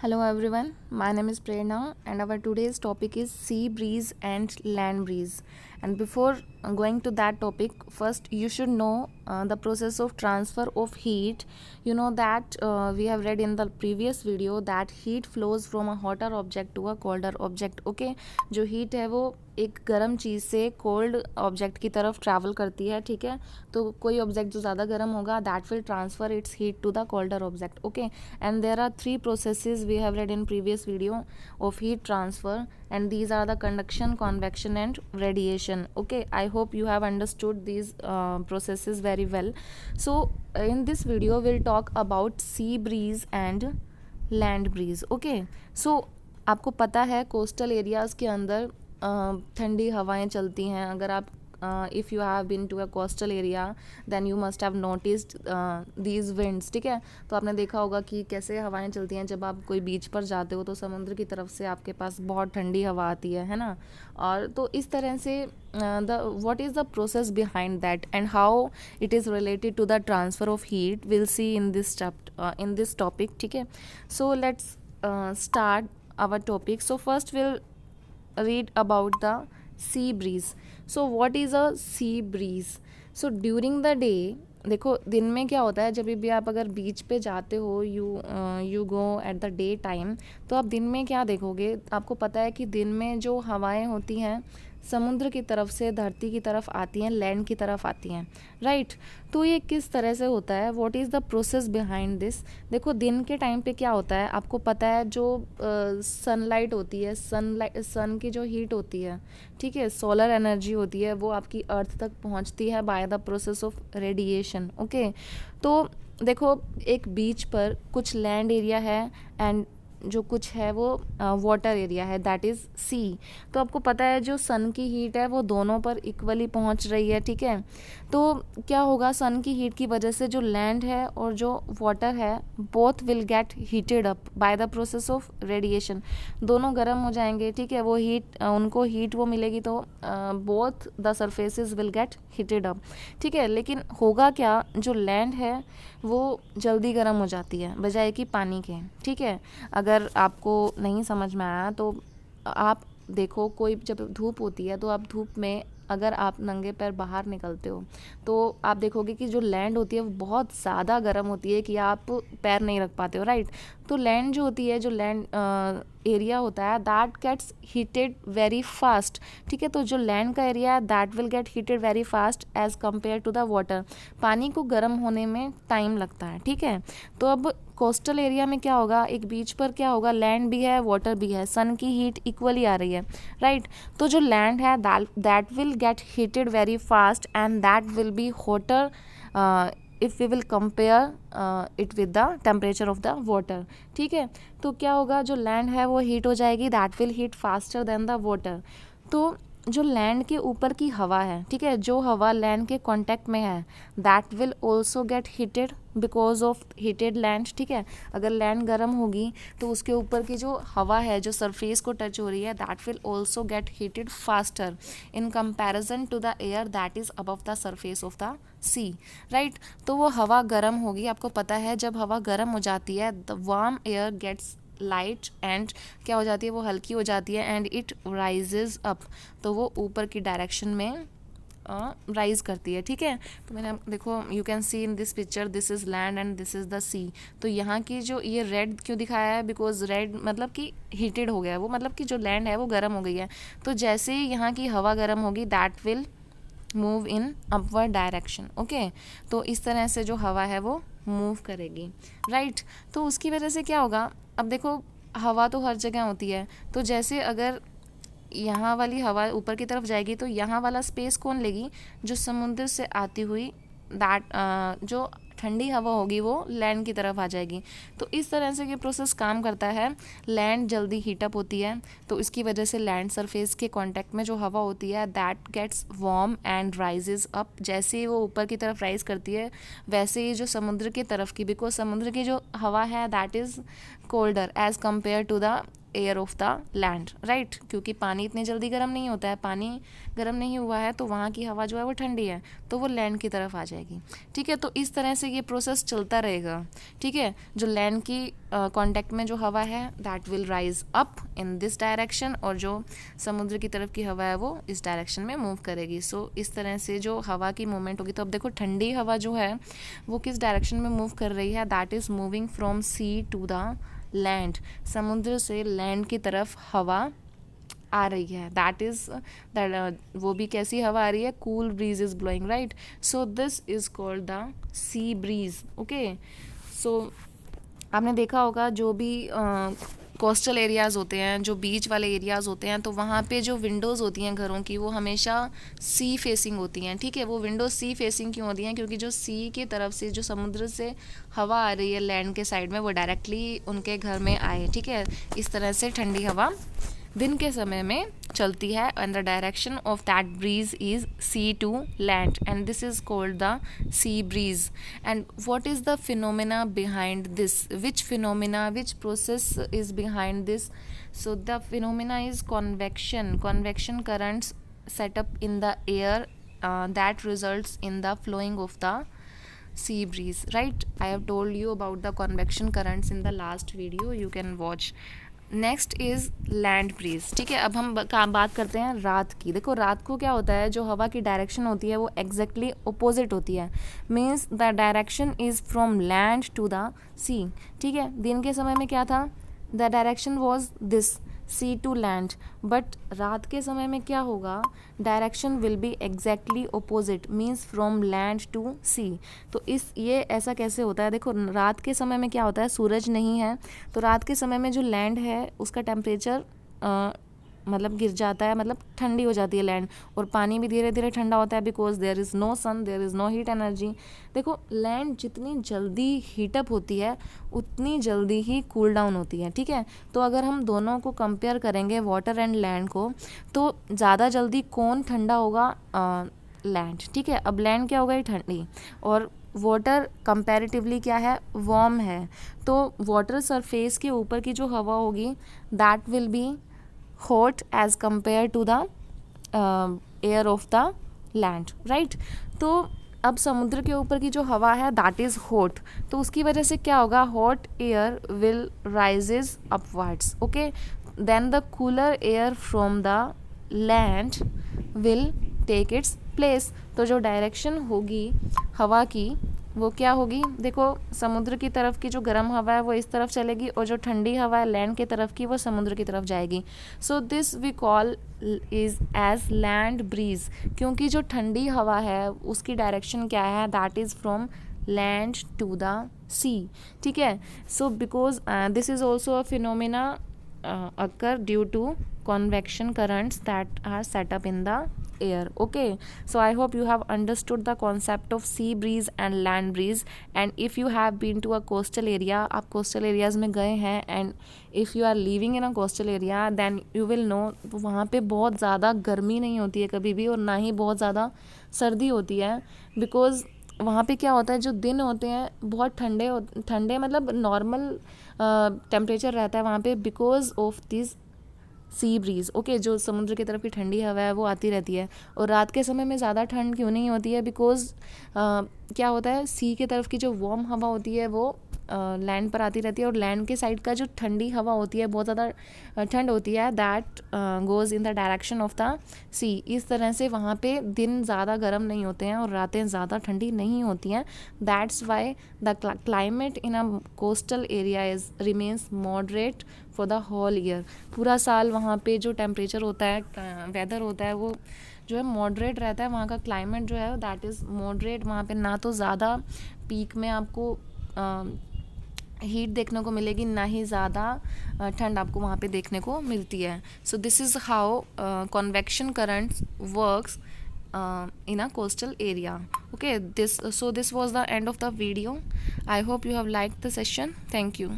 Hello everyone, my name is Prerna and our today's topic is sea breeze and land breeze. And before going to that topic, first you should know the process of transfer of heat. You know that we have read in the previous video that heat flows from a hotter object to a colder object. Okay, जो heat है वो एक गर्म चीज़ से cold object की तरफ travel करती है. ठीक है, तो कोई ऑब्जेक्ट जो ज़्यादा गर्म होगा that will transfer its heat to the colder object. Okay, and there are three processes we have read in previous video of heat transfer, and these are the conduction, convection and radiation. Okay, I hope you have understood these processes very well. So in this video we'll talk about sea breeze and land breeze. Okay, so आपको पता है coastal areas के अंदर ठंडी हवाएं चलती हैं. अगर आप if you have been to a coastal area then you must have noticed these winds. ठीक है, तो आपने देखा होगा कि कैसे हवाएं चलती हैं. जब आप कोई बीच पर जाते हो तो समुद्र की तरफ से आपके पास बहुत ठंडी हवा आती है ना. और तो इस तरह से the what is the process behind that and how it is related to the transfer of heat will see in this topic. ठीक है, so let's start our topic. So first we'll read about the sea breeze. So what is a sea breeze? So during the day, देखो दिन में क्या होता है, जब भी आप अगर बीच पे जाते हो you go at the day time, तो आप दिन में क्या देखोगे. आपको पता है कि दिन में जो हवाएं होती हैं समुद्र की तरफ से धरती की तरफ आती हैं, लैंड की तरफ आती हैं, राइट. तो ये किस तरह से होता है, what is the process behind this. देखो दिन के टाइम पे क्या होता है, आपको पता है जो सनलाइट होती है, सन की जो हीट होती है, ठीक है, सोलर एनर्जी होती है, वो आपकी अर्थ तक पहुंचती है by the process of radiation. Okay, तो देखो एक बीच पर कुछ लैंड एरिया है एंड जो कुछ है वो वाटर एरिया है, दैट इज़ सी. तो आपको पता है जो सन की हीट है वो दोनों पर इक्वली पहुंच रही है. ठीक है, तो क्या होगा, सन की हीट की वजह से जो लैंड है और जो वाटर है both will get heated up by the process of radiation. दोनों गर्म हो जाएंगे. ठीक है, वो हीट उनको हीट वो मिलेगी तो both the surfaces will get heated up. ठीक है, लेकिन होगा क्या, जो लैंड है वो जल्दी गर्म हो जाती है बजाय कि पानी के. ठीक है, अगर आपको नहीं समझ में आया तो आप देखो, कोई जब धूप होती है तो आप धूप में अगर आप नंगे पैर बाहर निकलते हो तो आप देखोगे कि जो लैंड होती है वो बहुत ज़्यादा गर्म होती है कि आप पैर नहीं रख पाते हो, राइट. तो लैंड जो होती है, जो लैंड एरिया होता है that gets heated very fast. ठीक है, तो जो लैंड का एरिया है that will get heated very fast as compare to the water. पानी को गर्म होने में टाइम लगता है. ठीक है, तो अब कोस्टल एरिया में क्या होगा, एक बीच पर क्या होगा, लैंड भी है वाटर भी है, सन की हीट इक्वली आ रही है, राइट. तो जो लैंड है that will get heated very fast and that will be hotter if we will compare it with the temperature of the water. ठीक है, तो क्या होगा, जो लैंड है वो हीट हो जाएगी, that will heat faster than the water. तो जो लैंड के ऊपर की हवा है, ठीक है, जो हवा लैंड के कांटेक्ट में है that will also get heated because of heated land. ठीक है, अगर लैंड गर्म होगी तो उसके ऊपर की जो हवा है जो सरफेस को टच हो रही है that will also get heated faster in comparison to the air that is above the surface of the sea, right. तो वो हवा गर्म होगी. आपको पता है जब हवा गर्म हो जाती है the warm air gets light and क्या हो जाती है, वो हल्की हो जाती है एंड इट राइजेज अप. तो वो ऊपर की डायरेक्शन में राइज करती है. ठीक है, तो मैंने देखो you can see in this picture this is land and this is the sea. तो यहाँ की जो ये रेड क्यों दिखाया है, बिकॉज रेड मतलब कि हीटेड हो गया है वो, मतलब कि जो लैंड है वो गर्म हो गई है. तो जैसे ही यहाँ की हवा गर्म होगी that will move in upward direction. Okay, तो इस तरह से जो हवा है वो मूव करेगी, राइट. तो उसकी वजह से क्या होगा, अब देखो हवा तो हर जगह होती है, तो जैसे अगर यहाँ वाली हवा ऊपर की तरफ जाएगी तो यहाँ वाला स्पेस कौन लेगी, जो समुद्र से आती हुई दैट जो ठंडी हवा होगी वो लैंड की तरफ आ जाएगी. तो इस तरह से ये प्रोसेस काम करता है. लैंड जल्दी हीटअप होती है तो इसकी वजह से लैंड सरफेस के कांटेक्ट में जो हवा होती है that gets warm and rises up. जैसे ही वो ऊपर की तरफ राइज करती है वैसे ही जो समुद्र की तरफ की, बिकॉज समुद्र की जो हवा है that is colder as compare to the air of the land, right, क्योंकि पानी इतने जल्दी गर्म नहीं होता है, पानी गर्म नहीं हुआ है तो वहाँ की हवा जो है वो ठंडी है, तो वो लैंड की तरफ आ जाएगी, ठीक है। तो इस तरह से ये प्रोसेस चलता रहेगा, ठीक है। जो लैंड की कांटेक्ट में जो हवा है that will rise up in this direction, और जो समुद्र की तरफ की हवा है वो इस डायरेक्शन में मूव करेगी। सो इस तरह से जो हवा की मूवमेंट होगी, तो अब देखो ठंडी हवा जो है वो किस डायरेक्शन में मूव कर रही है, that is moving from sea to the land, समुद्र से लैंड की तरफ हवा आ रही है, दैट इज़ दैट वो भी कैसी हवा आ रही है, cool breeze is blowing, right. So this is called the sea breeze, okay. So आपने देखा होगा जो भी कोस्टल एरियाज़ होते हैं, जो बीच वाले एरियाज़ होते हैं, तो वहाँ पे जो विंडोज़ होती हैं घरों की वो हमेशा सी फेसिंग होती हैं, ठीक है। वो विंडोज सी फेसिंग क्यों होती हैं, क्योंकि जो सी की तरफ से जो समुद्र से हवा आ रही है लैंड के साइड में वो डायरेक्टली उनके घर में आए, ठीक है। इस तरह से ठंडी हवा दिन के समय में चलती है, and the direction of that breeze is sea to land, and this is called the sea breeze. And what is the phenomena behind this, which phenomena, which process is behind this? So the phenomena is convection currents set up in the air that results in the flowing of the sea breeze, right? I have told you about the convection currents in the last video, you can watch. Next is land breeze, ठीक है। अब हम बात करते हैं रात की। देखो रात को क्या होता है, जो हवा की डायरेक्शन होती है वो एग्जैक्टली अपोजिट होती है, means the direction is from land to the sea, ठीक है। दिन के समय में क्या था, the direction was this, sea to land, but रात के समय में क्या होगा, direction will be exactly opposite, means from land to sea. तो ये ऐसा कैसे होता है, देखो रात के समय में क्या होता है, सूरज नहीं है, तो रात के समय में जो लैंड है उसका टेम्परेचर मतलब गिर जाता है, मतलब ठंडी हो जाती है लैंड, और पानी भी धीरे धीरे ठंडा होता है, because there is no sun, there is no heat energy. देखो लैंड जितनी जल्दी हीटअप होती है उतनी जल्दी ही कूल डाउन होती है, ठीक है। तो अगर हम दोनों को कंपेयर करेंगे वाटर एंड लैंड को, तो ज़्यादा जल्दी कौन ठंडा होगा, लैंड, ठीक है। अब लैंड क्या होगा, ये ठंडी, और वाटर कंपैरेटिवली क्या है, वार्म है। तो वाटर सरफेस के ऊपर की जो हवा होगी that will B hot as compared to the air of the land, right? तो अब समुद्र के ऊपर की जो हवा है दैट इज़ हॉट, तो उसकी वजह से क्या होगा, hot air will rises upwards, okay, then the cooler air from the land will take its place. तो जो डायरेक्शन होगी हवा की वो क्या होगी, देखो समुद्र की तरफ की जो गर्म हवा है वो इस तरफ चलेगी, और जो ठंडी हवा है लैंड की तरफ की वो समुद्र की तरफ जाएगी। So this we call is as land breeze, क्योंकि जो ठंडी हवा है उसकी डायरेक्शन क्या है, that is from land to the sea, ठीक है। So because this is also a phenomena occur due to convection currents that are set up in the air, okay. So I hope you have understood the concept of sea breeze and land breeze, and if you have been to a coastal area, आप coastal areas में गए हैं, and if you are living in a coastal area then you will know, वहाँ पे बहुत ज़्यादा गर्मी नहीं होती है कभी भी, और ना ही बहुत ज़्यादा सर्दी होती है, बिकॉज वहाँ पे क्या होता है, जो दिन होते हैं बहुत ठंडे मतलब नॉर्मल टेम्परेचर रहता है वहाँ पे, because of this C breeze, okay. जो समुद्र की तरफ की ठंडी हवा है वो आती रहती है, और रात के समय में ज़्यादा ठंड क्यों नहीं होती है, बिकॉज क्या होता है, सी की तरफ की जो वार्म हवा होती है वो लैंड पर आती रहती है, और लैंड के साइड का जो ठंडी हवा होती है, बहुत ज़्यादा ठंड होती है, that goes in the direction of the sea. इस तरह से वहाँ पे दिन ज़्यादा गर्म नहीं होते हैं और रातें ज़्यादा ठंडी नहीं होती हैं, that's why the climate in a coastal area is remains moderate for the whole year. पूरा साल वहाँ पे जो टेम्परेचर होता है, वेदर होता है, वो जो है मॉडरेट रहता है, वहाँ का क्लाइमेट जो है दैट इज़ मॉडरेट। वहाँ पे ना तो ज़्यादा पीक में आपको हीट देखने को मिलेगी, ना ही ज़्यादा ठंड आपको वहाँ पे देखने को मिलती है। सो this is how convection currents works in a coastal area, okay. This was the end of the video. I hope you have liked the session. Thank you.